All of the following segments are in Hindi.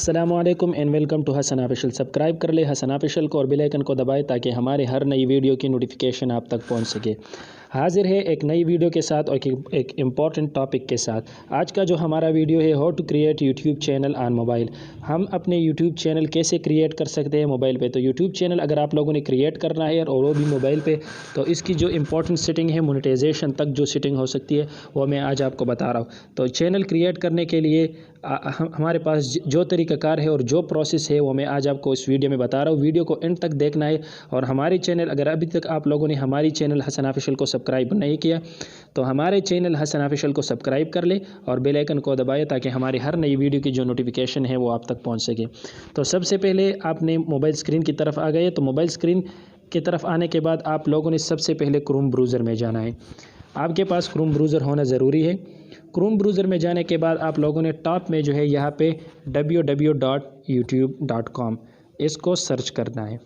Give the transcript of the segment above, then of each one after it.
अस्सलामुअलैकुम and welcome to Hasan official. Subscribe कर ले हसन ऑफिशियल को और बेल आइकन को दबाएं ताकि हमारे हर नई वीडियो की नोटिफिकेशन आप तक पहुंच सके। हाजिर है एक नई वीडियो के साथ और एक इम्पॉर्टेंट टॉपिक के साथ। आज का जो हमारा वीडियो है how to create YouTube channel on mobile. हम अपने यूट्यूब चैनल कैसे क्रिएट कर सकते हैं मोबाइल पे। तो यूट्यूब चैनल अगर आप लोगों ने क्रिएट करना है और वो भी मोबाइल पे, तो इसकी जो इंपॉर्टेंट सेटिंग है, मोनेटाइजेशन तक जो सेटिंग हो सकती है वो मैं आज आपको बता रहा हूँ। तो चैनल क्रिएट करने के लिए हमारे पास जो तरीक़ाकार है और जो प्रोसेस है वो मैं आज आपको इस वीडियो में बता रहा हूँ। वीडियो को एंड तक देखना है। और हमारे चैनल, अगर अभी तक आप लोगों ने हमारी चैनल हसन ऑफिशियल को सब्सक्राइब नहीं किया तो हमारे चैनल हसन ऑफिशियल को सब्सक्राइब कर ले और बेल आइकन को दबाएं ताकि हमारी हर नई वीडियो की जो नोटिफिकेशन है वो आप तक पहुँच सके। तो सबसे पहले आपने मोबाइल स्क्रीन की तरफ आ गए। तो मोबाइल स्क्रीन की तरफ आने के बाद आप लोगों ने सबसे पहले क्रोम ब्राउज़र में जाना है। आपके पास क्रोम ब्राउज़र होना ज़रूरी है। क्रोम ब्राउज़र में जाने के बाद आप लोगों ने टॉप में जो है यहाँ पे www.youtube.com इसको सर्च करना है।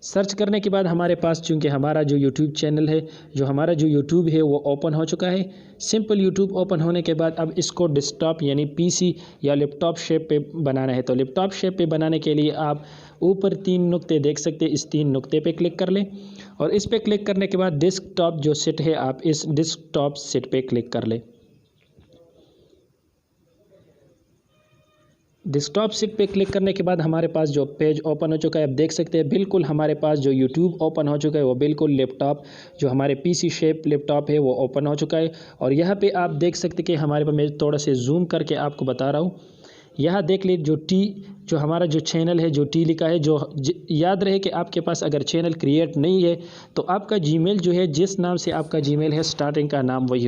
सर्च करने के बाद हमारे पास, चूँकि हमारा जो यूट्यूब चैनल है, जो हमारा जो यूट्यूब है वो ओपन हो चुका है। सिंपल यूट्यूब ओपन होने के बाद अब इसको डेस्कटॉप यानी पीसी या लैपटॉप शेप पे बनाना है। तो लैपटॉप शेप पे बनाने के लिए आप ऊपर 3 नुक्ते देख सकते हैं, इस 3 नुक्ते पे क्लिक कर लें और इस पे क्लिक करने के बाद डेस्कटॉप जो सेट है आप इस डेस्कटॉप सेट पे क्लिक कर लें। डेस्कटॉप सेट पे क्लिक करने के बाद हमारे पास जो पेज ओपन हो चुका है, आप देख सकते हैं बिल्कुल हमारे पास जो यूट्यूब ओपन हो चुका है वो बिल्कुल लैपटॉप, जो हमारे पीसी शेप लैपटॉप है वो ओपन हो चुका है। और यहाँ पे आप देख सकते हैं कि हमारे पास, मैं थोड़ा से जूम करके आपको बता रहा हूँ, यहाँ देख लीजिए जो हमारा जो चैनल है, जो टी लिखा है, याद रहे कि आपके पास अगर चैनल क्रिएट नहीं है तो आपका जीमेल जो है, जिस नाम से आपका जीमेल है स्टार्टिंग का नाम वही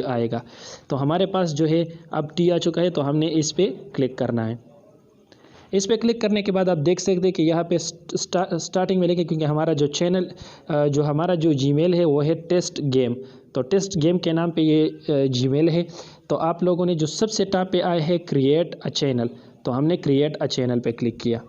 आएगा। तो हमारे पास जो है अब टी आ चुका है तो हमने इस पर क्लिक करना है। इस पर क्लिक करने के बाद आप देख सकते हैं कि यहाँ पे स्टार्टिंग में लेके, क्योंकि हमारा जो चैनल, जो हमारा जो जीमेल है वो है टेस्ट गेम। तो टेस्ट गेम के नाम पे ये जीमेल है। तो आप लोगों ने जो सबसे टॉप पे आए है क्रिएट अ चैनल, तो हमने क्रिएट अ चैनल पे क्लिक किया।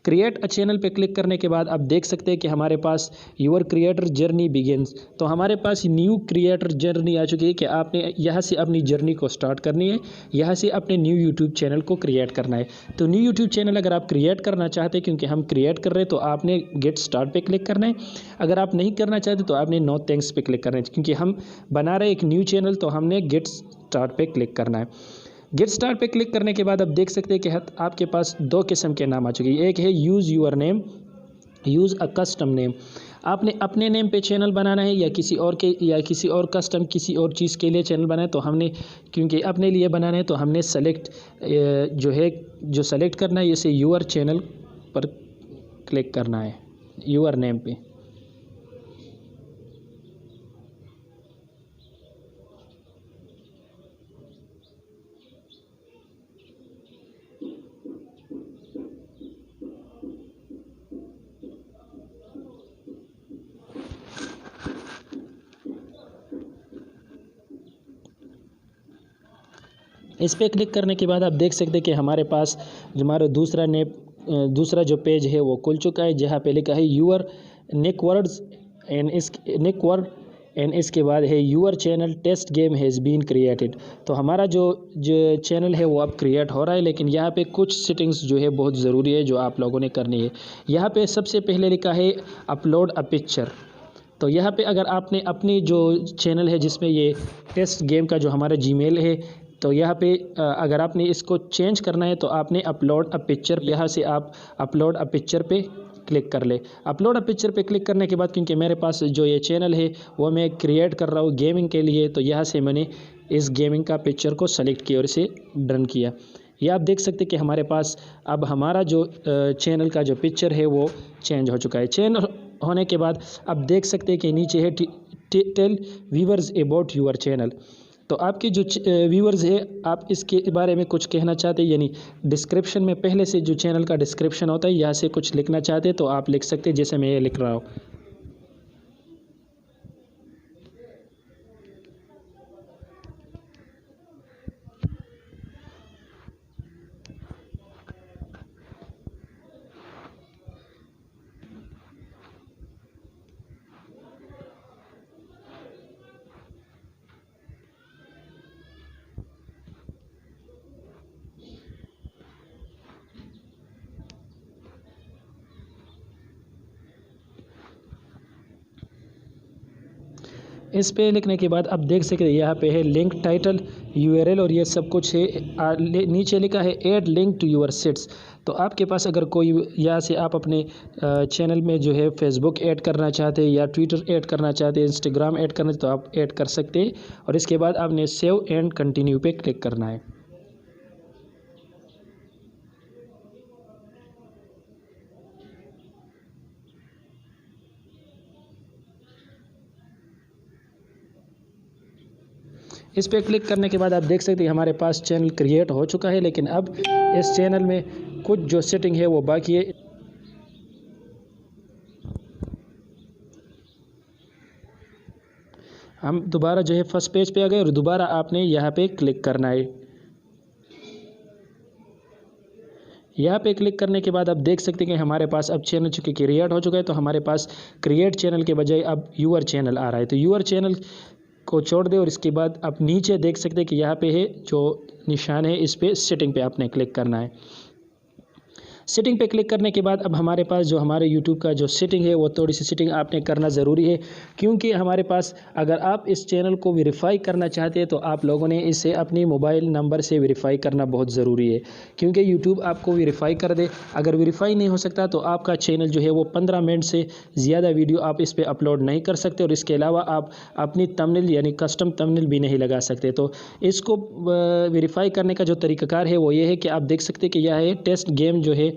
क्रिएट अ चैनल पे क्लिक करने के बाद आप देख सकते हैं कि हमारे पास यूर क्रिएटर जर्नी बिगिनस। तो हमारे पास न्यू क्रिएटर जर्नी आ चुकी है कि आपने यहाँ से अपनी जर्नी को स्टार्ट करनी है, यहाँ से अपने न्यू यूट्यूब चैनल को क्रिएट करना है। तो न्यू यूट्यूब चैनल अगर आप क्रिएट करना चाहते हैं, क्योंकि हम क्रिएट कर रहे हैं, तो आपने गेट स्टार्ट पे क्लिक करना है। अगर आप नहीं करना चाहते तो आपने नो थैंक्स पे क्लिक करना है। क्योंकि हम बना रहे एक न्यू चैनल तो हमने गेट स्टार्ट पे क्लिक करना है। गेट स्टार्ट पे क्लिक करने के बाद आप देख सकते हैं कि आपके पास 2 किस्म के नाम आ चुके हैं। एक है use your name, use a custom name. आपने अपने नेम पे चैनल बनाना है या किसी और कस्टम किसी और चीज़ के लिए चैनल बनाना है। तो हमने, क्योंकि अपने लिए बनाना है, तो हमने जो सेलेक्ट करना है, इसे यूर चैनल पर क्लिक करना है, यूर नेम पे। इस पर क्लिक करने के बाद आप देख सकते हैं कि हमारे पास जो हमारा दूसरा जो पेज है वो खुल चुका है, जहाँ पे लिखा है यूर निक वर्ड्स एंड इसके बाद है your channel test game has been created. तो हमारा जो चैनल है वो अब क्रिएट हो रहा है, लेकिन यहाँ पे कुछ सेटिंग्स जो है बहुत ज़रूरी है जो आप लोगों ने करनी है। यहाँ पे सबसे पहले लिखा है अपलोड अ पिक्चर। तो यहाँ पे अगर आपने अपनी जो चैनल है जिसमें ये टेस्ट गेम का जो हमारा जीमेल है, तो यहाँ पे अगर आपने इसको चेंज करना है तो आपने अपलोड अ पिक्चर, यहाँ से आप अपलोड अ पिक्चर पे क्लिक कर ले। अपलोड अ पिक्चर पे क्लिक करने के बाद, क्योंकि मेरे पास जो ये चैनल है वो मैं क्रिएट कर रहा हूँ गेमिंग के लिए, तो यहाँ से मैंने इस गेमिंग का पिक्चर को सेलेक्ट किया और इसे डन किया। ये आप देख सकते हैं कि हमारे पास अब हमारा जो चैनल का जो पिक्चर है वो चेंज हो चुका है। चेंज होने के बाद अब देख सकते हैं कि नीचे है tell viewers about your channel. तो आपके जो व्यूअर्स है, आप इसके बारे में कुछ कहना चाहते हैं, यानी डिस्क्रिप्शन में पहले से जो चैनल का डिस्क्रिप्शन होता है, यहाँ से कुछ लिखना चाहते हैं तो आप लिख सकते हैं, जैसे मैं ये लिख रहा हूँ। इस पे लिखने के बाद आप देख सकते हैं यहाँ पे है लिंक, टाइटल, यूआरएल और ये सब कुछ है। नीचे लिखा है add link to your sites. तो आपके पास अगर कोई यहाँ से आप अपने चैनल में जो है फेसबुक ऐड करना चाहते हैं या ट्विटर ऐड करना चाहते हैं, इंस्टाग्राम ऐड करना, तो आप ऐड कर सकते हैं। और इसके बाद आपने सेव एंड कंटिन्यू पे क्लिक करना है। इस पर क्लिक करने के बाद आप देख सकते हैं हमारे पास चैनल क्रिएट हो चुका है, लेकिन अब इस चैनल में कुछ जो सेटिंग है वो बाकी है। हम दोबारा जो है फर्स्ट पेज पे आ गए और दोबारा आपने यहाँ पे क्लिक करना है। यहाँ पे क्लिक करने के बाद आप देख सकते हैं कि हमारे पास अब चैनल चूँकि क्रिएट हो चुका है, तो हमारे पास क्रिएट चैनल के बजाय अब यूअर चैनल आ रहा है। तो यूअर चैनल को छोड़ दें और इसके बाद आप नीचे देख सकते हैं कि यहाँ पे है जो निशान है, इस पे सेटिंग पे आपने क्लिक करना है। सेटिंग पे क्लिक करने के बाद अब हमारे पास जो हमारे YouTube का जो सेटिंग है वो थोड़ी सी सेटिंग आपने करना ज़रूरी है, क्योंकि हमारे पास अगर आप इस चैनल को वेरीफाई करना चाहते हैं तो आप लोगों ने इसे अपनी मोबाइल नंबर से वेरीफाई करना बहुत ज़रूरी है, क्योंकि YouTube आपको वेरीफाई कर दे। अगर वेरीफाई नहीं हो सकता तो आपका चैनल जो है वो 15 मिनट से ज़्यादा वीडियो आप इस पर अपलोड नहीं कर सकते और इसके अलावा आप अपनी थंबनेल यानी कस्टम थंबनेल भी नहीं लगा सकते। तो इसको वेरीफाई करने का जो तरीक़ाकार है वो ये है कि आप देख सकते हैं कि यह है टेस्ट गेम जो है,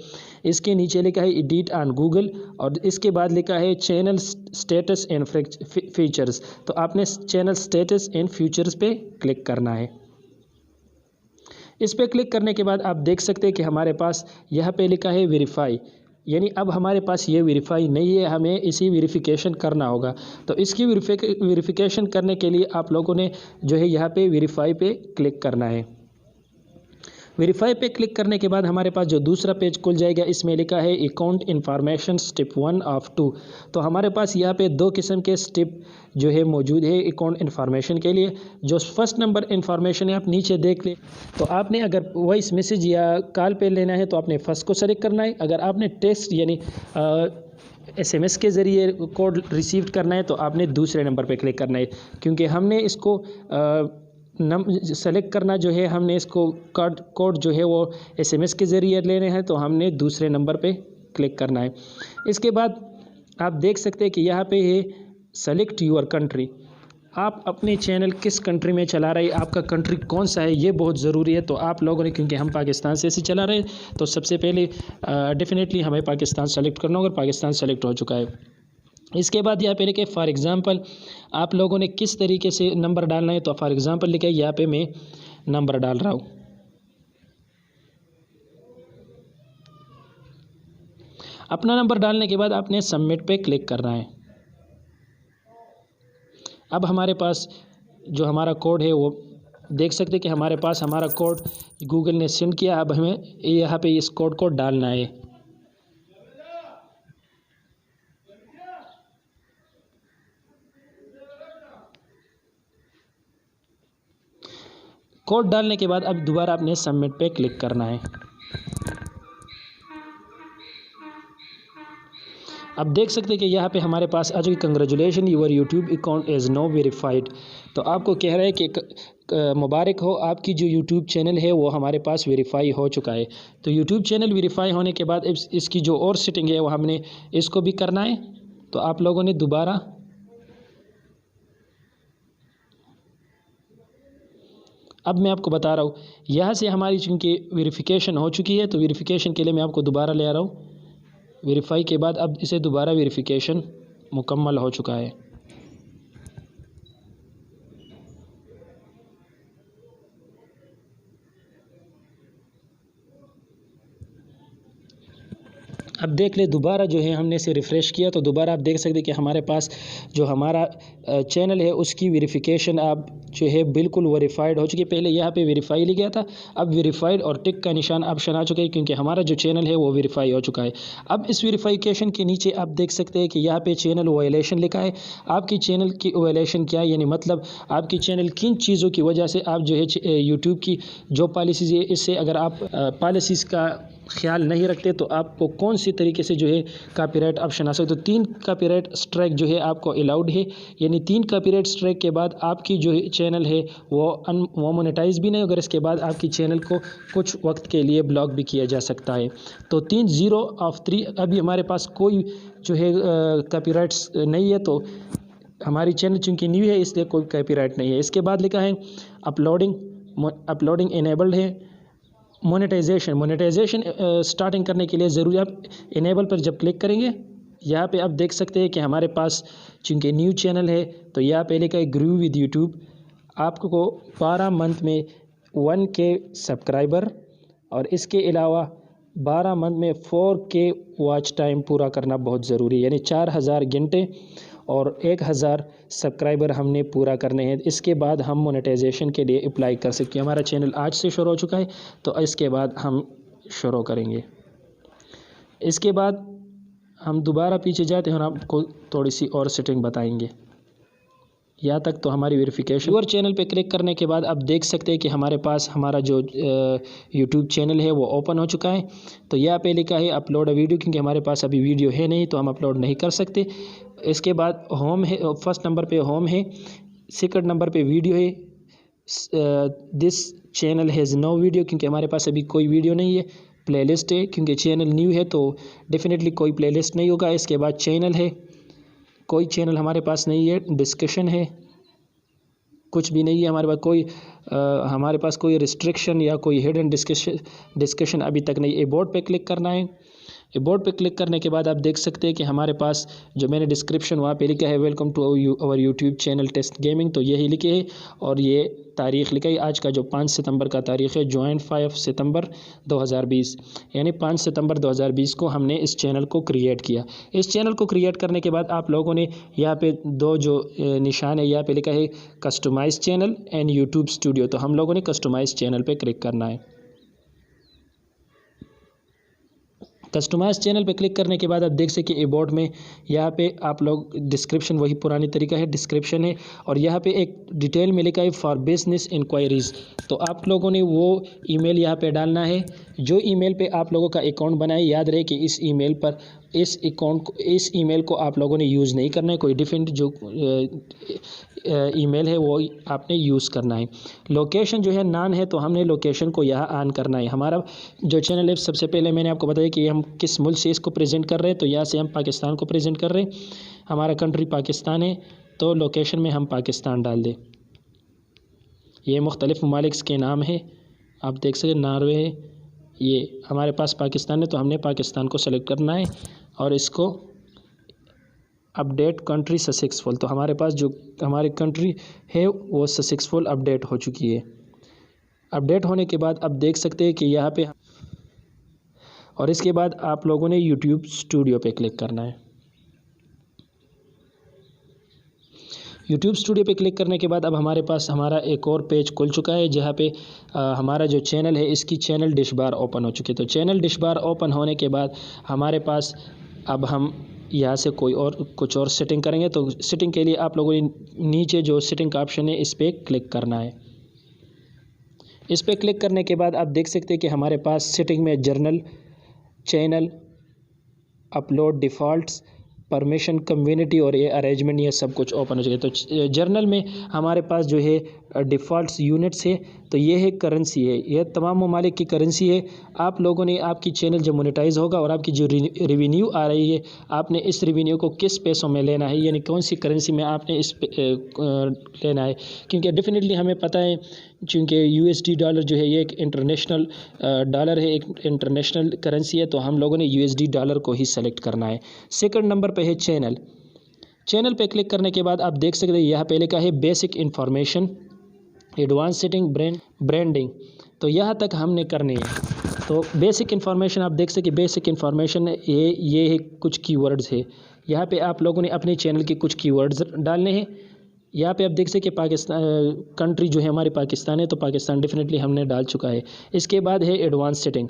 इसके नीचे लिखा है एडिट ऑन गूगल और इसके बाद लिखा है चैनल स्टेटस एंड फीचर्स। तो आपने चैनल स्टेटस एंड फीचर्स पे क्लिक करना है। इस पे क्लिक करने के बाद आप देख सकते हैं कि हमारे पास यहाँ पे लिखा है वेरीफाई, यानी अब हमारे पास ये वेरीफाई नहीं है, हमें इसी वेरिफिकेशन करना होगा। तो इसकी वेरिफिकेशन करने के लिए आप लोगों ने जो है यहाँ पे वेरीफाई पे क्लिक करना है। वेरीफाई पे क्लिक करने के बाद हमारे पास जो दूसरा पेज खुल जाएगा, इसमें लिखा है अकाउंट इन्फॉर्मेशन स्टेप 1 ऑफ 2। तो हमारे पास यहाँ पे 2 किस्म के स्टेप जो है मौजूद है अकाउंट इन्फॉर्मेशन के लिए। जो फर्स्ट नंबर इन्फॉर्मेशन है आप नीचे देख लें, तो आपने अगर वॉइस मैसेज या कॉल पे लेना है तो आपने फर्स्ट को सेलेक्ट करना है। अगर आपने टेक्स्ट यानी SMS के ज़रिए कोड रिसीव करना है तो आपने दूसरे नंबर पे क्लिक करना है, क्योंकि हमने इसको सेलेक्ट करना जो है, हमने इसको कोड जो है वो SMS के ज़रिए लेने हैं, तो हमने दूसरे नंबर पे क्लिक करना है। इसके बाद आप देख सकते हैं कि यहाँ पे है सेलेक्ट यूर कंट्री। आप अपने चैनल किस कंट्री में चला रहे हैं, आपका कंट्री कौन सा है, ये बहुत ज़रूरी है। तो आप लोगों ने, क्योंकि हम पाकिस्तान से ऐसे चला रहे हैं, तो सबसे पहले डेफिनेटली हमें पाकिस्तान सेलेक्ट करना होगा। पाकिस्तान सेलेक्ट हो चुका है। इसके बाद यहाँ पे लिखे फॉर एग्ज़ाम्पल आप लोगों ने किस तरीके से नंबर डालना है, तो फॉर एग्ज़ाम्पल लिखे यहाँ पे मैं नंबर डाल रहा हूँ। अपना नंबर डालने के बाद आपने सबमिट पे क्लिक करना है। अब हमारे पास जो हमारा कोड है वो देख सकते हैं कि हमारे पास हमारा कोड गूगल ने सेंड किया। अब हमें यहाँ पे इस कोड को डालना है। कोड डालने के बाद अब दोबारा आपने सबमिट पे क्लिक करना है। अब देख सकते हैं कि यहाँ पे हमारे पास आज congratulation your YouTube account is no verified. तो आपको कह रहा है कि मुबारक हो, आपकी जो यूट्यूब चैनल है वो हमारे पास वेरीफाई हो चुका है। तो यूट्यूब चैनल वेरीफाई होने के बाद इसकी जो और सेटिंग है वो हमने इसको भी करना है। तो आप लोगों ने दोबारा अब मैं आपको बता रहा हूँ, यहाँ से हमारी चूँकि वेरिफिकेशन हो चुकी है, तो वेरिफिकेशन के लिए मैं आपको दोबारा ले आ रहा हूँ। वेरीफाई के बाद अब इसे दोबारा वेरिफिकेशन मुकम्मल हो चुका है। अब देख ले दोबारा जो है हमने इसे रिफ़्रेश किया तो दोबारा आप देख सकते हैं कि हमारे पास जो हमारा चैनल है उसकी वेरिफिकेशन अब जो है बिल्कुल वेरीफाइड हो चुकी है। पहले यहाँ पे वेरीफाई लिखा गया था, अब वेरीफाइड और टिक का निशान ऑप्शन आ चुका है, क्योंकि हमारा जो चैनल है वो वेरीफाई हो चुका है। अब इस वेरीफिकेशन के नीचे आप देख सकते हैं कि यहाँ पे चैनल वायलेशन लिखा है। आपकी चैनल की वायलेशन क्या है, यानी मतलब आपकी चैनल किन चीज़ों की वजह से आप जो है यूट्यूब की जो पॉलिसीज़ है, इससे अगर आप पॉलिसीज़ का ख्याल नहीं रखते तो आपको कौन सी तरीके से जो है कॉपीराइट ऑप्शन आ सकता है। तो 3 कॉपीराइट स्ट्राइक जो है आपको अलाउड है, यानी 3 कॉपीराइट स्ट्राइक के बाद आपकी जो चैनल है वो मोनेटाइज भी नहीं होगा, इसके बाद आपकी चैनल को कुछ वक्त के लिए ब्लॉक भी किया जा सकता है। तो 3 0 ऑफ 3 अभी हमारे पास कोई जो है कॉपीराइट्स नहीं है, तो हमारी चैनल चूँकि न्यू है इसलिए कोई कॉपीराइट नहीं है। इसके बाद लिखा है अपलोडिंग इनेबल्ड है। मोनेटाइजेशन स्टार्टिंग करने के लिए ज़रूरी आप इनेबल पर जब क्लिक करेंगे, यहाँ पे आप देख सकते हैं कि हमारे पास चूँकि न्यू चैनल है तो यहाँ पे लिखा है ग्रू विद यूट्यूब। आपको 12 मंथ में 1K सब्सक्राइबर और इसके अलावा 12 मंथ में 4K वॉच टाइम पूरा करना बहुत ज़रूरी है, यानी 4000 घंटे और 1000 सब्सक्राइबर हमने पूरा करने हैं। इसके बाद हम मोनेटाइजेशन के लिए अप्लाई कर सकते हैं। हमारा चैनल आज से शुरू हो चुका है तो इसके बाद हम शुरू करेंगे। इसके बाद हम दोबारा पीछे जाते हैं और आपको थोड़ी सी और सेटिंग बताएंगे। यहाँ तक तो हमारी वेरिफिकेशन। और चैनल पे क्लिक करने के बाद आप देख सकते हैं कि हमारे पास हमारा जो यूट्यूब चैनल है वो ओपन हो चुका है। तो यहाँ पे लिखा है अपलोड अ वीडियो, क्योंकि हमारे पास अभी वीडियो है नहीं तो हम अपलोड नहीं कर सकते। इसके बाद होम है, फर्स्ट नंबर पे होम है, सेकंड नंबर पे वीडियो है। This channel has no video, क्योंकि हमारे पास अभी कोई वीडियो नहीं है। प्लेलिस्ट है, क्योंकि चैनल न्यू है तो डेफिनेटली कोई प्लेलिस्ट नहीं होगा। इसके बाद चैनल है, कोई चैनल हमारे पास नहीं है। डिस्कशन है, कुछ भी नहीं है हमारे पास। हमारे पास कोई रिस्ट्रिक्शन या कोई हिडन डिस्कशन अभी तक नहीं। अबाउट पे क्लिक करना है। अबाउट पे क्लिक करने के बाद आप देख सकते हैं कि हमारे पास जो मैंने डिस्क्रिप्शन वहाँ पे लिखा है welcome to our YouTube channel test gaming, तो यही लिखे है और ये तारीख़ लिखा है आज का जो 5 सितंबर का तारीख़ है, ज्वाइन 5 सितंबर 2020, यानी 5 सितंबर 2020 को हमने इस चैनल को क्रिएट किया। इस चैनल को क्रिएट करने के बाद आप लोगों ने यहाँ पे 2 जो निशान है यहाँ पे लिखा है customise channel and YouTube studio, तो हम लोगों ने कस्टमाइज चैनल पे क्लिक करना है। कस्टमाइज चैनल पे क्लिक करने के बाद आप देख सकते अबाउट में यहाँ पे आप लोग डिस्क्रिप्शन वही पुरानी तरीका है, डिस्क्रिप्शन है और यहाँ पे एक डिटेल में लिखा है फॉर बिजनेस इंक्वायरीज़। तो आप लोगों ने वो ईमेल यहाँ पे डालना है जो ईमेल पे आप लोगों का अकाउंट बनाए। याद रहे कि इस ईमेल को आप लोगों ने यूज़ नहीं करना है, कोई डिफरेंट जो ईमेल है वो आपने यूज़ करना है। लोकेशन जो है नान है तो हमने लोकेशन को यहाँ ऑन करना है। हमारा जो चैनल है सबसे पहले मैंने आपको बताया कि हम किस मुल्क से इसको प्रेजेंट कर रहे हैं, तो यहाँ से हम पाकिस्तान को प्रेजेंट कर रहे हैं। हमारा कंट्री पाकिस्तान है तो लोकेशन में हम पाकिस्तान डाल दें। ये मुख्तलिफ़ ममालिक के नाम है, आप देख सकते नॉर्वे है, ये हमारे पास पाकिस्तान है तो हमने पाकिस्तान को सेलेक्ट करना है और इसको अपडेट कंट्री सक्सेसफुल, तो हमारे पास जो हमारी कंट्री है वो सक्सेसफुल अपडेट हो चुकी है। अपडेट होने के बाद आप देख सकते हैं कि यहाँ पे और इसके बाद आप लोगों ने यूट्यूब स्टूडियो पे क्लिक करना है। यूट्यूब स्टूडियो पे क्लिक करने के बाद अब हमारे पास हमारा एक और पेज खुल चुका है जहाँ पे हमारा जो चैनल है इसकी चैनल डिश बार ओपन हो चुकी है। तो चैनल डिश बार ओपन होने के बाद हमारे पास अब हम यहाँ से कुछ और सेटिंग करेंगे। तो सेटिंग के लिए आप लोगों ने नीचे जो सेटिंग का ऑप्शन है इस पर क्लिक करना है। इस पर क्लिक करने के बाद आप देख सकते हैं कि हमारे पास सेटिंग में journal, channel, upload, defaults, permission, community और ये अरेंजमेंट ये सब कुछ ओपन हो चुके। तो जर्नल में हमारे पास जो है डिफ़ॉल्ट्स यूनिट्स है, तो ये है करेंसी है, यह तमाम ममालिक की करेंसी है। आप लोगों ने आपकी चैनल जब मोनेटाइज होगा और आपकी जो रेवेन्यू आ रही है आपने इस रेवेन्यू को किस पैसों में लेना है, यानी कौन सी करेंसी में आपने लेना है, क्योंकि डेफिनेटली हमें पता है चूँकि USD डॉलर जो है ये एक इंटरनेशनल डॉलर है, एक इंटरनेशनल करेंसी है, तो हम लोगों ने USD डॉलर को ही सेलेक्ट करना है। सेकंड नंबर पे है चैनल। चैनल पे क्लिक करने के बाद आप देख सकते हैं यहाँ पे लिखा है basic information, advance setting, branding, तो यहाँ तक हमने करनी है। तो बेसिक इन्फॉर्मेशन आप देख सकते बेसिक इन्फॉर्मेशन ये है कुछ कीवर्ड्स है, यहाँ पे आप लोगों ने अपने चैनल के कुछ कीवर्ड्स डालने हैं। यहाँ पे आप देख सकते कि पाकिस्तान कंट्री जो है हमारी पाकिस्तान है, तो पाकिस्तान डेफिनेटली हमने डाल चुका है। इसके बाद है एडवांस सेटिंग।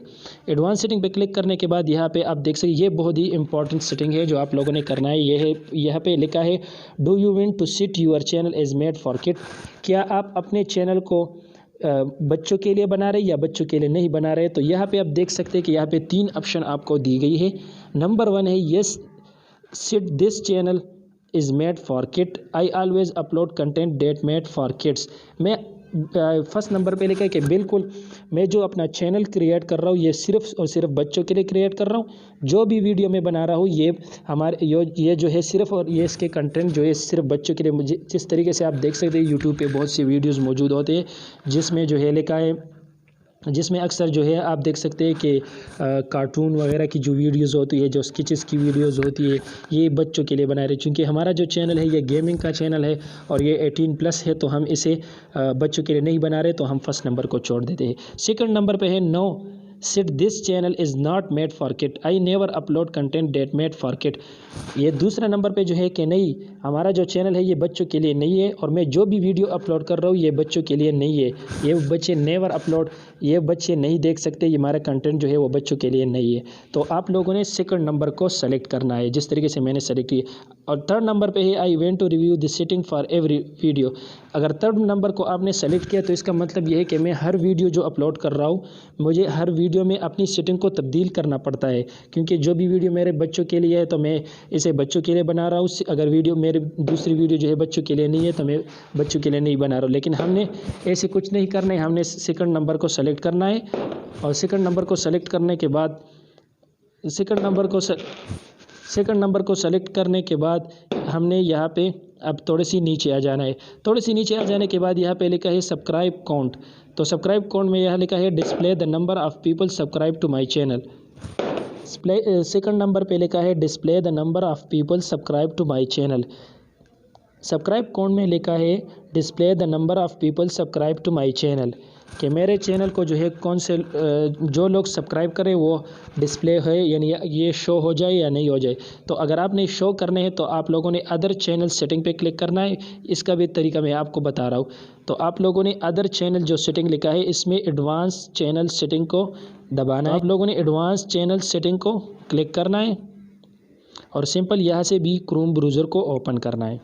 एडवांस सेटिंग पे क्लिक करने के बाद यहाँ पे आप देख सकते ये बहुत ही इंपॉर्टेंट सेटिंग है जो आप लोगों ने करना है। ये है यहाँ पे लिखा है do you want to set your channel is made for kid, क्या आप अपने चैनल को बच्चों के लिए बना रहे या बच्चों के लिए नहीं बना रहे। तो यहाँ पे आप देख सकते हैं कि यहाँ पे 3 ऑप्शन आपको दी गई है। नंबर 1 है yes set this channel is made for kid, I always upload content that made for kids. मैं फर्स्ट नंबर पे लिखा है कि बिल्कुल मैं जो अपना चैनल क्रिएट कर रहा हूँ ये सिर्फ़ और सिर्फ बच्चों के लिए क्रिएट कर रहा हूँ। जो भी वीडियो मैं बना रहा हूँ ये जो है सिर्फ़ और ये इसके कंटेंट जो है सिर्फ बच्चों के लिए। मुझे जिस तरीके से आप देख सकते हैं यूट्यूब पे बहुत सी वीडियोज़ मौजूद होते हैं जिसमें जो है लिखा है, जिसमें अक्सर जो है आप देख सकते हैं कि कार्टून वगैरह की जो वीडियोस होती है, जो स्केचेस की वीडियोस होती है, ये बच्चों के लिए बना रहे। चूँकि हमारा जो चैनल है ये गेमिंग का चैनल है और ये 18+ है, तो हम इसे बच्चों के लिए नहीं बना रहे, तो हम फर्स्ट नंबर को छोड़ देते हैं। सेकंड नंबर पे है no set this channel is not made for kid, I never upload content that made for kid. ये दूसरा नंबर पे जो है कि नहीं, हमारा जो चैनल है ये बच्चों के लिए नहीं है और मैं जो भी वीडियो अपलोड कर रहा हूँ ये बच्चों के लिए नहीं है, ये बच्चे नेवर अपलोड, ये बच्चे नहीं देख सकते, ये हमारा कंटेंट जो है वो बच्चों के लिए नहीं है। तो आप लोगों ने सेकंड नंबर को सेलेक्ट करना है जिस तरीके से मैंने सेलेक्ट किया। और थर्ड नंबर पे है I want to review this setting for every video. अगर थर्ड नंबर को आपने सेलेक्ट किया तो इसका मतलब ये है कि मैं हर वीडियो जो अपलोड कर रहा हूँ मुझे हर वीडियो में अपनी सेटिंग को तब्दील करना पड़ता है, क्योंकि जो भी वीडियो मेरे बच्चों के लिए है तो मैं इसे बच्चों के लिए बना रहा हूँ। अगर वीडियो मेरी दूसरी वीडियो जो है बच्चों के लिए नहीं है तो मैं बच्चों के लिए नहीं बना रहा हूँ। लेकिन हमने ऐसे कुछ नहीं करना है, हमने सेकंड नंबर को सेलेक्ट करना है और सेकंड नंबर को सेलेक्ट करने के बाद सेकंड नंबर को सेलेक्ट करने के बाद हमने यहाँ पे अब थोड़ी सी नीचे आ जाना है। थोड़ी सी नीचे आ जाने के बाद यहाँ पे लिखा है सब्सक्राइब काउंट। तो सब्सक्राइब काउंट में यहाँ लिखा है display the number of people subscribe to my channel. Second number पे लिखा है display the number of people subscribe to my channel. Subscribe count में लिखा है display the number of people subscribe to my channel, कि मेरे चैनल को जो है कौन से जो लोग सब्सक्राइब करें वो डिस्प्ले है, यानी ये शो हो जाए या नहीं हो जाए। तो अगर आपने शो करने हैं तो आप लोगों ने अदर चैनल सेटिंग पे क्लिक करना है। इसका भी तरीका मैं आपको बता रहा हूँ। तो आप लोगों ने अदर चैनल जो सेटिंग लिखा है इसमें एडवांस चैनल सेटिंग को दबाना है। आप लोगों ने एडवांस चैनल सेटिंग को क्लिक करना है और सिंपल यहाँ से भी क्रोम ब्राउज़र को ओपन करना है।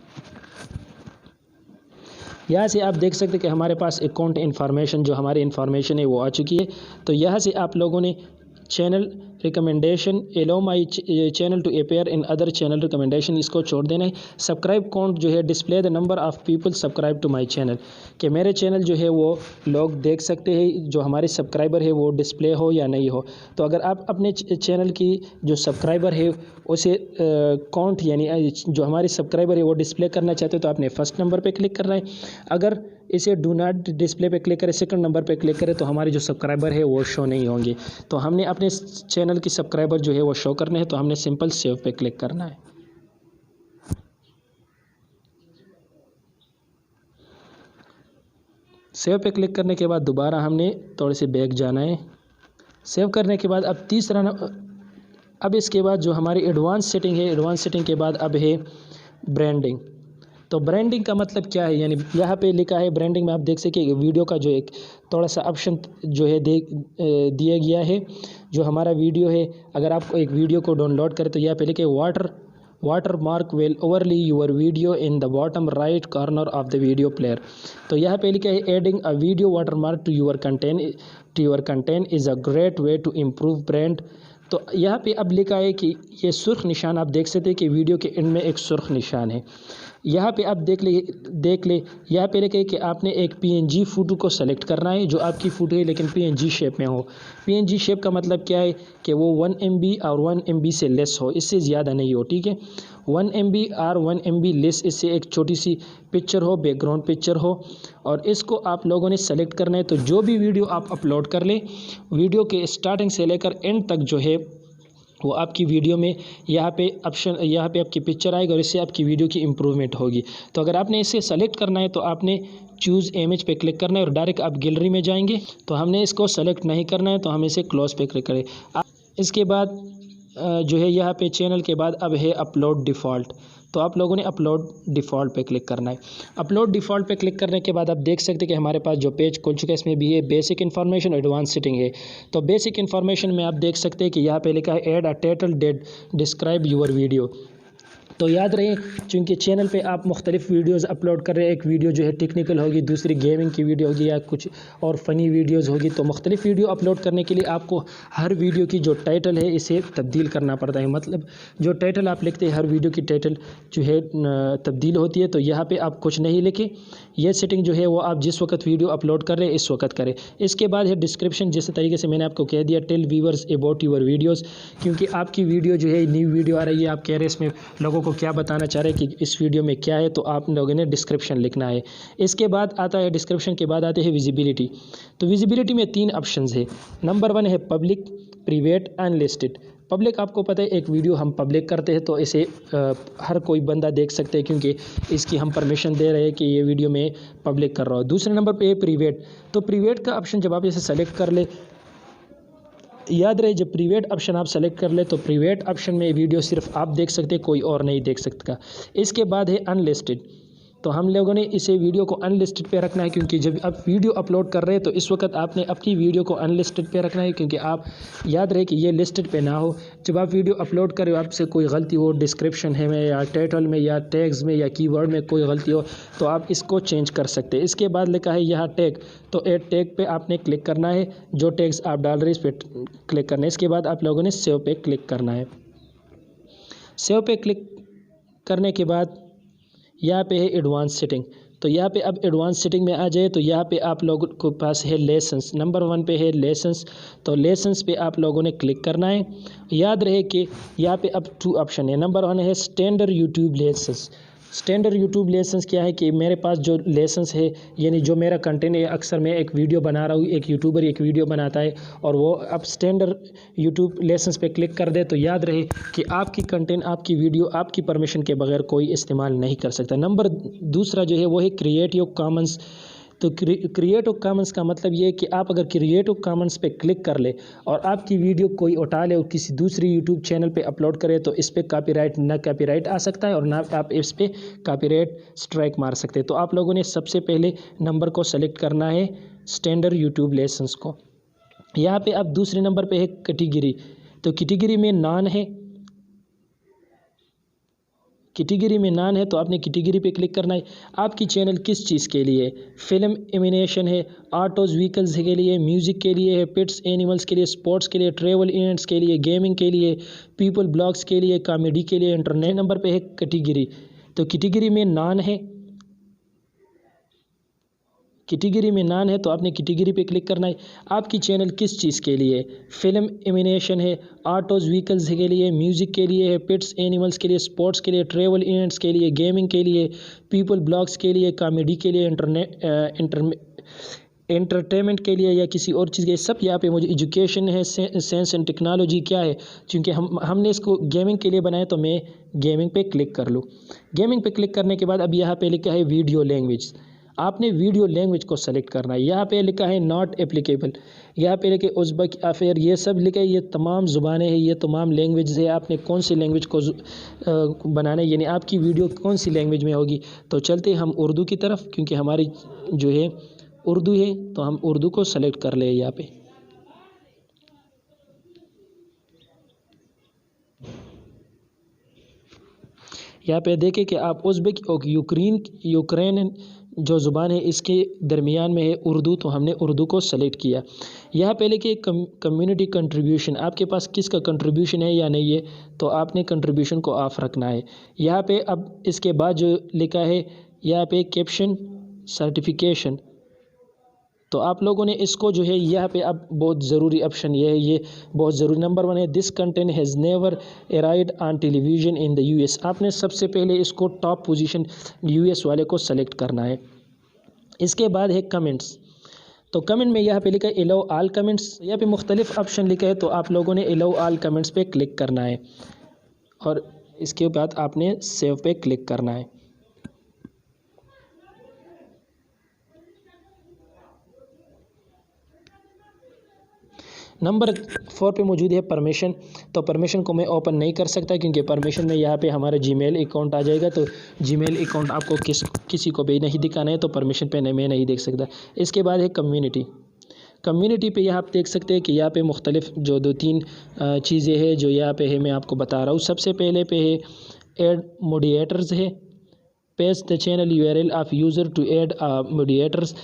यहाँ से आप देख सकते हैं कि हमारे पास अकाउंट इन्फॉर्मेशन जो हमारी इन्फॉर्मेशन है वो आ चुकी है। तो यहाँ से आप लोगों ने channel recommendation allow my channel to appear in other channel recommendation इसको छोड़ देना है। सब्सक्राइब काउंट जो है display the number of people subscribe to my channel, कि मेरे चैनल जो है वो लोग देख सकते हैं, जो हमारे सब्सक्राइबर है वो डिस्प्ले हो या नहीं हो। तो अगर आप अपने चैनल की जो सब्सक्राइबर है उसे काउंट यानी जो हमारे सब्सक्राइबर है वो डिस्प्ले करना चाहते हो तो आपने फर्स्ट नंबर पर क्लिक करना है। अगर इसे डू नॉट डिस्प्ले पे क्लिक करें, सेकंड नंबर पे क्लिक करें तो हमारे जो सब्सक्राइबर है वो शो नहीं होंगे। तो हमने अपने चैनल की सब्सक्राइबर जो है वो शो करने हैं, तो हमने सिंपल सेव पे क्लिक करना है। सेव पे क्लिक करने के बाद दोबारा हमने थोड़े से बैक जाना है। सेव करने के बाद अब इसके बाद जो हमारी एडवांस सेटिंग है, एडवांस सेटिंग के बाद अब है ब्रांडिंग। तो ब्रांडिंग का मतलब क्या है, यानी यहाँ पे लिखा है ब्रांडिंग में आप देख सकते हैं वीडियो का जो एक थोड़ा सा ऑप्शन जो है दिया गया है। जो हमारा वीडियो है, अगर आपको एक वीडियो को डाउनलोड करें तो यहाँ पे लिखे watermark will overlay your video in the bottom right corner of the video player. तो यहाँ पे लिखा है adding a video watermark to your content is a great way to improve brand. तो यहाँ पे अब लिखा है कि ये सुर्ख निशान आप देख सकते हैं कि वीडियो के एंड में एक सुर्ख निशान है। यहाँ पे आप देख ले यहाँ पे लिखा है कि आपने एक PNG फ़ोटो को सेलेक्ट करना है जो आपकी फ़ोटो है लेकिन PNG शेप में हो। PNG शेप का मतलब क्या है कि वो 1 MB और 1 MB से लेस हो, इससे ज़्यादा नहीं हो, ठीक है। 1 MB और 1 MB लेस, इससे एक छोटी सी पिक्चर हो, बैकग्राउंड पिक्चर हो, और इसको आप लोगों ने सेलेक्ट करना है। तो जो भी वीडियो आप अपलोड कर लें, वीडियो के स्टार्टिंग से लेकर एंड तक जो है वो आपकी वीडियो में यहाँ पे आपकी पिक्चर आएगी और इससे आपकी वीडियो की इम्प्रूवमेंट होगी। तो अगर आपने इसे सेलेक्ट करना है तो आपने चूज़ इमेज पे क्लिक करना है और डायरेक्ट आप गैलरी में जाएंगे। तो हमने इसको सेलेक्ट नहीं करना है तो हम इसे क्लोज पे क्लिक करें। इसके बाद जो है यहाँ पे चैनल के बाद अब है अपलोड डिफ़ॉल्ट। तो आप लोगों ने अपलोड डिफ़ॉल्ट पे क्लिक करना है। अपलोड डिफ़ॉल्ट पे क्लिक करने के बाद आप देख सकते हैं कि हमारे पास जो पेज खुल चुका है इसमें भी है बेसिक इन्फॉर्मेशन, एडवांस सेटिंग है। तो बेसिक इन्फॉर्मेशन में आप देख सकते हैं कि यहाँ पे लिखा है add a title that describe your video. तो याद रहे, चूँकि चैनल पे आप मुख्तलिफ़ वीडियोस अपलोड कर रहे हैं, एक वीडियो जो है टेक्निकल होगी, दूसरी गेमिंग की वीडियो होगी या कुछ और फ़नी वीडियोस होगी, तो मुख्तलिफ़ वीडियो अपलोड करने के लिए आपको हर वीडियो की जो टाइटल है इसे तब्दील करना पड़ता है। मतलब जो टाइटल आप लिखते हैं हर वीडियो की टाइटल जो है तब्दील होती है। तो यहाँ पर आप कुछ नहीं लिखें, यह सेटिंग जो है वो आप जिस वक्त वीडियो अपलोड कर रहे हैं इस वक्त करें। इसके बाद है डिस्क्रिप्शन, जिस तरीके से मैंने आपको कह दिया, tell viewers about your videos, क्योंकि आपकी वीडियो जो है न्यू वीडियो आ रही है, आप कह रहे हैं इसमें लोगों को क्या बताना चाह रहे हैं कि इस वीडियो में क्या है, तो आप लोगों ने डिस्क्रिप्शन लिखना है। इसके बाद आता है, डिस्क्रिप्शन के बाद आते हैं विजिबिलिटी। तो विजिबिलिटी में 3 ऑप्शंस है। नंबर 1 है पब्लिक, प्राइवेट, अनलिस्टेड। पब्लिक आपको पता है, एक वीडियो हम पब्लिक करते हैं तो इसे हर कोई बंदा देख सकते हैं, क्योंकि इसकी हम परमिशन दे रहे हैं कि ये वीडियो में पब्लिक कर रहा हूँ। दूसरे नंबर पे है प्राइवेट। तो प्राइवेट का ऑप्शन जब आप इसे सेलेक्ट कर ले, याद रहे जब प्राइवेट ऑप्शन आप सेलेक्ट कर ले तो प्राइवेट ऑप्शन में वीडियो सिर्फ आप देख सकते, कोई और नहीं देख सकता। इसके बाद है अनलिस्टेड। तो हम लोगों ने इसे वीडियो को अनलिस्टेड पे रखना है, क्योंकि जब आप वीडियो अपलोड कर रहे हैं तो इस वक्त आपने अपनी वीडियो को अनलिस्टेड पे रखना है, क्योंकि आप याद रहे कि ये लिस्टेड पे ना हो। जब आप वीडियो अपलोड करें, आपसे कोई गलती हो डिस्क्रिप्शन है में या टाइटल में या टैग्स में या कीवर्ड में कोई गलती हो तो आप इसको चेंज कर सकते हैं। इसके बाद लिखा है यहाँ टैग, तो ऐड टैग पे आपने क्लिक करना है, जो टैग्स आप डाल रहे हैं इस पर क्लिक करना है। इसके बाद आप लोगों ने सेव पे क्लिक करना है। सेव पे क्लिक करने के बाद यहाँ पे है एडवांस सेटिंग। तो यहाँ पे अब एडवांस सेटिंग में आ जाए तो यहाँ पे आप लोगों के पास है लेसन्स। नंबर 1 पे है लेसन्स। तो लेसन्स पे आप लोगों ने क्लिक करना है। याद रहे कि यहाँ पे अब 2 ऑप्शन है। नंबर 1 है standard YouTube lessons. Standard YouTube lessons क्या है कि मेरे पास जो लेसन्स है, यानी जो मेरा कंटेंट है, अक्सर मैं एक वीडियो बना रहा हूँ, एक यूट्यूबर एक वीडियो बनाता है और वो अब स्टैंडर्ड यूट्यूब लेसन्स पे क्लिक कर दे तो याद रहे कि आपकी कंटेंट, आपकी वीडियो आपकी परमिशन के बगैर कोई इस्तेमाल नहीं कर सकता। नंबर दूसरा जो है वो है क्रिएटिव कॉमन्स। तो क्रिएटिव कॉमन्स का मतलब ये है कि आप अगर क्रिएटिव कॉमन्स पे क्लिक कर ले और आपकी वीडियो कोई उठा ले और किसी दूसरी यूट्यूब चैनल पे अपलोड करे तो इस पे कॉपीराइट आ सकता है और ना आप इस पे कॉपीराइट स्ट्राइक मार सकते हैं। तो आप लोगों ने सबसे पहले नंबर को सेलेक्ट करना है, स्टैंडर्ड यूट्यूब लेसन्स को। यहाँ पे अब दूसरे नंबर पे है कैटेगरी। तो कैटेगरी में नॉन है, कैटेगरी में नॉन है तो आपने कैटेगरी पे क्लिक करना है। आपकी चैनल किस चीज़ के लिए, फिल्म एनिमेशन है, ऑटोज़ व्हीकल्स के लिए, म्यूज़िक के लिए है, पेट्स एनिमल्स के लिए, स्पोर्ट्स के लिए, ट्रैवल इवेंट्स के लिए, गेमिंग के लिए, पीपल ब्लॉग्स के लिए, कॉमेडी के लिए, इंटरनेट। नंबर पे है कैटेगरी। तो कैटेगरी में नॉन है, कैटेगरी में नॉन है तो आपने कैटेगरी पे क्लिक करना है। आपकी चैनल किस चीज़ के लिए, फिल्म एनिमेशन है, ऑटोज़ व्हीकल्स के लिए, म्यूज़िक के लिए है, पेट्स एनिमल्स के लिए, स्पोर्ट्स के लिए, ट्रैवल इवेंट्स के लिए, गेमिंग के लिए, पीपल ब्लॉग्स के लिए, कॉमेडी के लिए, एंटरटेनमेंट के लिए या किसी और चीज़ के। सब यहाँ पे मुझे एजुकेशन है, साइंस एंड टेक्नोलॉजी क्या है, क्योंकि हमने इसको गेमिंग के लिए बनाया तो मैं गेमिंग पे क्लिक कर लूँ। गेमिंग पे क्लिक करने के बाद अब यहाँ पे लिखा है वीडियो लैंग्वेज। आपने वीडियो लैंग्वेज को सेलेक्ट करना है। यहाँ पे लिखा है नॉट एप्लीकेबल, यहाँ पे लिखे उज़्बेक, अफेयर, ये सब लिखा है। ये तमाम ज़ुबानें हैं, ये तमाम लैंग्वेज है। आपने कौन सी लैंग्वेज को बनाना है, यानी आपकी वीडियो कौन सी लैंग्वेज में होगी। तो चलते हम उर्दू की तरफ, क्योंकि हमारी जो है उर्दू है तो हम उर्दू को सेलेक्ट कर ले। यहाँ पे देखें कि आप उज़्बेक और यूक्रेन जो ज़ुबान है इसके दरमियान में है उर्दू, तो हमने उर्दू को सेलेक्ट किया। यहाँ पे लिखिए कम्युनिटी कंट्रीब्यूशन, आपके पास किसका कंट्रीब्यूशन है या नहीं है, तो आपने कंट्रीब्यूशन को ऑफ रखना है। यहाँ पे अब इसके बाद जो लिखा है यहाँ पे कैप्शन सर्टिफिकेशन, तो आप लोगों ने इसको जो है यहाँ पे अब बहुत ज़रूरी ऑप्शन ये बहुत ज़रूरी। नंबर 1 है this content has never arid on television in the US. आपने सबसे पहले इसको टॉप पोजीशन यूएस वाले को सेलेक्ट करना है। इसके बाद है कमेंट्स। तो कमेंट में यहाँ पे लिखा है अलाउ ऑल कमेंट्स। यहाँ पे मुख्तलिफ ऑप्शन लिखा है तो आप लोगों ने अलाउ ऑल कमेंट्स पे क्लिक करना है और इसके बाद आपने सेव पे क्लिक करना है। नंबर 4 पे मौजूद है परमिशन। तो परमिशन को मैं ओपन नहीं कर सकता, क्योंकि परमिशन में यहाँ पे हमारा जीमेल अकाउंट आ जाएगा, तो जीमेल अकाउंट आपको किसी को भी नहीं दिखाना है, तो परमिशन पे मैं नहीं देख सकता। इसके बाद है कम्युनिटी पे यहाँ आप देख सकते हैं कि यहाँ पे मुख्तलिफ जो 2-3 चीज़ें हैं जो यहाँ पे है मैं आपको बता रहा हूँ। सबसे पहले पे है ऐड मोडिएटर्स है, paste the channel URL of user to add moderators,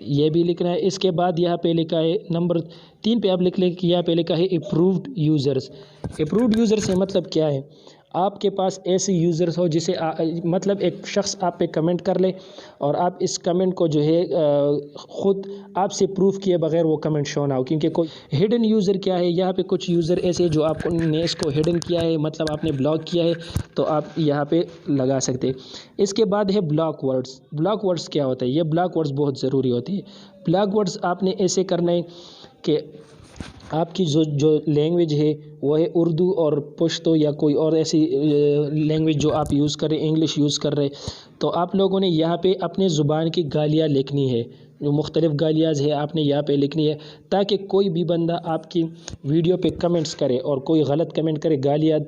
ये भी लिखना है। इसके बाद यहाँ पे लिखा है नंबर 3 पे आप लिख लें कि यहाँ पे लिखा है अप्रूव्ड यूज़र्स। अप्रूव्ड यूज़र से मतलब क्या है, आपके पास ऐसे यूज़र्स हो जिसे मतलब एक शख्स आप पे कमेंट कर ले और आप इस कमेंट को जो है ख़ुद आपसे प्रूफ किए बगैर वो कमेंट शो ना हो। क्योंकि कोई हिडन यूज़र क्या है, यहाँ पे कुछ यूज़र ऐसे जो आपको ने इसको हिडन किया है, मतलब आपने ब्लॉक किया है, तो आप यहाँ पे लगा सकते हैं। इसके बाद है ब्लॉक वर्ड्स। ब्लॉक वर्ड्स क्या होता है, ये ब्लॉक वर्ड्स बहुत ज़रूरी होती है। ब्लॉक वर्ड्स आपने ऐसे करना है कि आपकी जो लैंग्वेज है वो है उर्दू और पश्तो या कोई और ऐसी लैंग्वेज जो आप यूज़ कर रहे, इंग्लिश यूज़ कर रहे, तो आप लोगों ने यहाँ पे अपने ज़ुबान की गालियाँ लिखनी है, जो मुख्तलिफ़ गालियाँ है आपने यहाँ पे लिखनी है, ताकि कोई भी बंदा आपकी वीडियो पे कमेंट्स करे और कोई गलत कमेंट करे, गालियाँ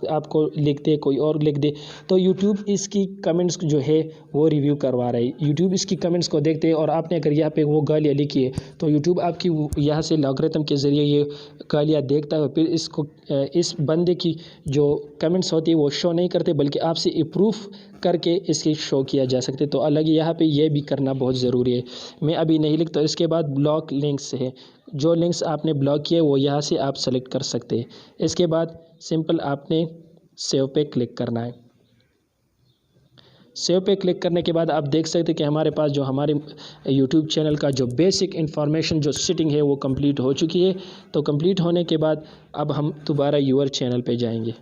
आपको लिख दे, कोई और लिख दे, तो यूट्यूब इसकी कमेंट्स जो है वो रिव्यू करवा रहा है। यूट्यूब इसकी कमेंट्स को देखते हैं और आपने अगर यहाँ पे वो गालियाँ लिखी है तो यूट्यूब आपकी यहाँ से लॉगरिथम के ज़रिए ये गालियाँ देखता है, फिर इसको इस बंदे की जो कमेंट्स होती है वो शो नहीं करते, बल्कि आपसे अप्रूव करके इसकी शो किया जा सकते। तो अलग यहाँ पे ये भी करना बहुत ज़रूरी है। मैं अभी नहीं लिखता। इसके बाद ब्लॉक लिंक्स है, जो लिंक्स आपने ब्लॉक किए वो यहाँ से आप सेलेक्ट कर सकते हैं। इसके बाद सिंपल आपने सेव पे क्लिक करना है। सेव पे क्लिक करने के बाद आप देख सकते हैं कि हमारे पास जो हमारे यूट्यूब चैनल का जो बेसिक इन्फॉर्मेशन जो सेटिंग है वो कंप्लीट हो चुकी है। तो कंप्लीट होने के बाद अब हम दोबारा यूर चैनल पे जाएंगे।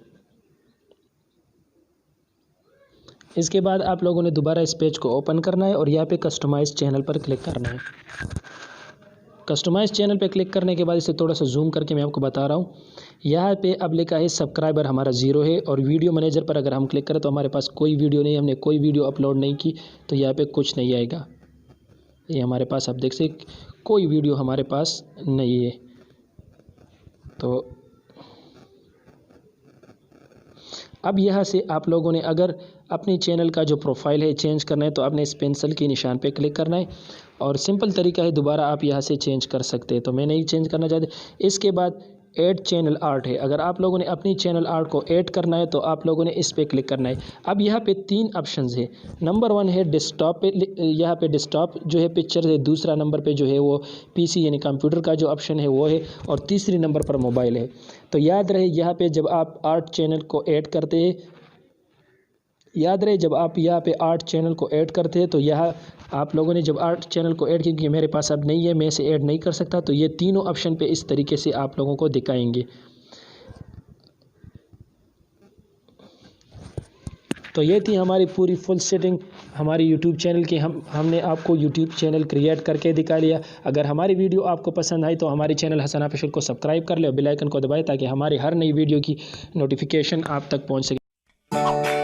इसके बाद आप लोगों ने दोबारा इस पेज को ओपन करना है और यहाँ पे कस्टमाइज चैनल पर क्लिक करना है। कस्टमाइज चैनल पे क्लिक करने के बाद इसे थोड़ा सा जूम करके मैं आपको बता रहा हूँ। यहाँ पे अब लिखा है सब्सक्राइबर हमारा 0 है, और वीडियो मैनेजर पर अगर हम क्लिक करें तो हमारे पास कोई वीडियो नहीं, हमने कोई वीडियो अपलोड नहीं की, तो यहाँ पे कुछ नहीं आएगा। ये हमारे पास आप देख सकते कोई वीडियो हमारे पास नहीं है। तो अब यहाँ से आप लोगों ने अगर अपनी चैनल का जो प्रोफाइल है चेंज करना है तो आपने इस पेंसिल के निशान पे क्लिक करना है, और सिंपल तरीका है, दोबारा आप यहाँ से चेंज कर सकते हैं। तो मैं नहीं चेंज करना चाहते। इसके बाद ऐड चैनल आर्ट है, अगर आप लोगों ने अपनी चैनल आर्ट को ऐड करना है तो आप लोगों ने इस पे क्लिक करना है। अब यहाँ पे 3 ऑप्शंस है। नंबर 1 है डेस्कटॉप पे, यहाँ पे डेस्कटॉप जो है पिक्चर है। दूसरा नंबर पे जो है वो पीसी यानी कंप्यूटर का जो ऑप्शन है वो है, और तीसरी नंबर पर मोबाइल है। तो याद रहे यहाँ पे जब आप आर्ट चैनल को ऐड करते हैं, याद रहे जब आप यहाँ पे आर्ट चैनल को ऐड करते हैं तो यहाँ आप लोगों ने जब आर्ट चैनल को ऐड किया, मेरे पास अब नहीं है, मैं इसे ऐड नहीं कर सकता, तो ये तीनों ऑप्शन पे इस तरीके से आप लोगों को दिखाएंगे। तो ये थी हमारी पूरी फुल सेटिंग हमारी यूट्यूब चैनल की। हमने आपको यूट्यूब चैनल क्रिएट करके दिखा लिया। अगर हमारी वीडियो आपको पसंद आई तो हमारी चैनल हसन ऑफिशियल को सब्सक्राइब कर ले और बेल आइकन को दबाएं ताकि हमारी हर नई वीडियो की नोटिफिकेशन आप तक पहुंच सके।